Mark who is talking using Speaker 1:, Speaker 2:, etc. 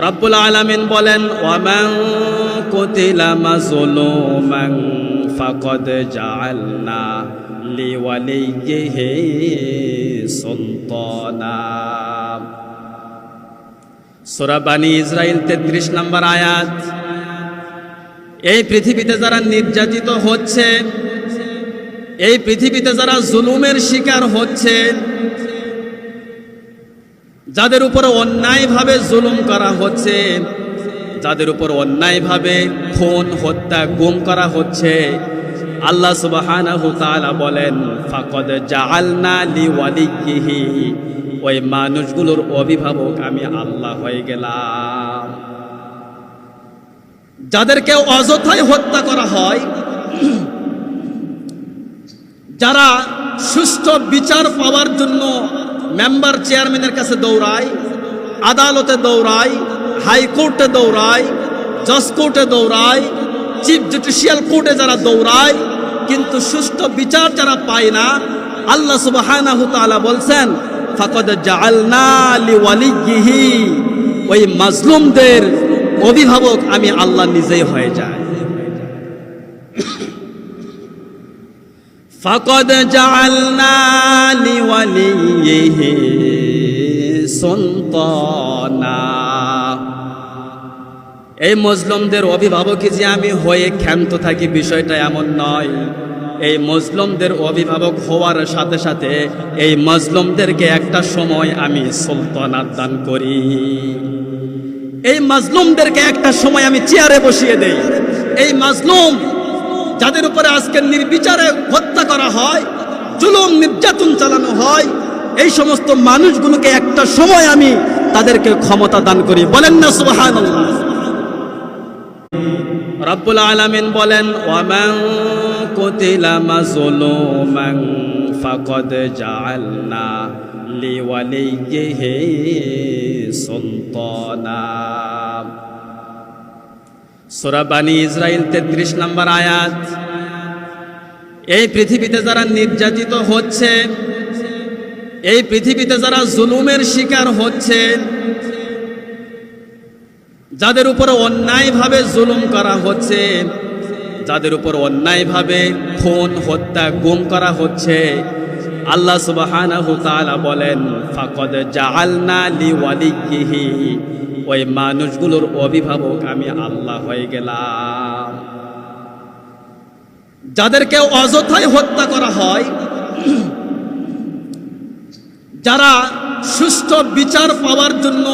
Speaker 1: রব্বুল আলামিন বলেন, ওয়ামান কুতিলা মাজলুমান ফাকাদ জাআলনা লিওয়ালিয়িহি সুলতানা। সূরা বনী ইসরাইল 33 নম্বর আয়াত। এই পৃথিবীতে যারা নির্যাতিত হচ্ছে, এই পৃথিবীতে যারা জুলুমের শিকার হচ্ছে, যাদের উপর অন্যায়ভাবে জুলুম করা হচ্ছে, যাদের উপর অন্যায়ভাবে খুন, হত্যা, গুম করা হচ্ছে, আল্লাহ সুবহানাহু তাআলা বলেন, ফাকাদ জাআলনা লিওয়ালিয়িহি, ওই মানুষগুলোর অভিভাবক আমি আল্লাহ হয়ে গেলাম। যাদেরকে অযথায় হত্যা করা হয়, যারা সুষ্ঠু বিচার পাওয়ার জন্য মেম্বার চেয়ারম্যানের কাছে দৌড়ায়, আদালতে দৌড়ায়, হাইকোর্টে দৌড়ায়, জজ কোর্টে দৌড়ায়, চিফ জুডিশিয়াল কোর্টে যারা দৌড়ায়, কিন্তু সুষ্ঠু বিচার যারা পায় না, আল্লাহ সুবহানাহু তাআলা বলছেন, ফাকাদ জাআলনা লিওয়ালিয়িহি, ওই মাজলুমদের অভিভাবক আমি আল্লাহ নিজেই হয়ে যায়। ফাকাদ জাআলনা লিওয়ালিয়িহি সুলতানা, এই মজলুমদের অভিভাবকই যে আমি হয়ে ক্ষান্ত থাকি বিষয়টা এমন নয়। এই মজলুমদের অভিভাবক হওয়ার সাথে সাথে এই মজলুমদেরকে একটা সময় আমি সুলতানাত দান করি। এই মাজলুমদেরকে একটা সময় আমি চেয়ারে বসিয়ে দেই। এই মাজলুম যাদের উপরে আজকে নির্বিচারে হত্যা করা হয়, জুলুম নির্যাতন চালানো হয়, এই সমস্ত মানুষগুলোকে একটা সময় আমি তাদেরকে ক্ষমতা দান করি। বলেন না সুবহানাল্লাহ। রব্বুল আলামিন বলেন, ওয়ামান কুতিলা মাজলুমান ফাকাদ জাআলনা লিওয়ালিয়িহি সুলতানা। সূরা বনী ইসরাইল 33 নম্বর আয়াত। এই পৃথিবীতে যারা নির্যাতিত হচ্ছে, এই পৃথিবীতে যারা জুলুমের শিকার হচ্ছে, যাদের উপর অন্যায়ভাবে জুলুম করা হচ্ছে, যাদের উপর অন্যায়ভাবে খুন, হত্যা, গুম করা হচ্ছে, আল্লাহ সুবহানাহু তাআলা বলেন, ফাকাদ জাআলনা লিওয়ালিয়িহি, ওই মানুষগুলোর অভিভাবক আমি আল্লাহ হয়ে গেলাম। যাদেরকে অযথায় হত্যা করা হয়, যারা সুষ্ঠু বিচার পাওয়ার জন্য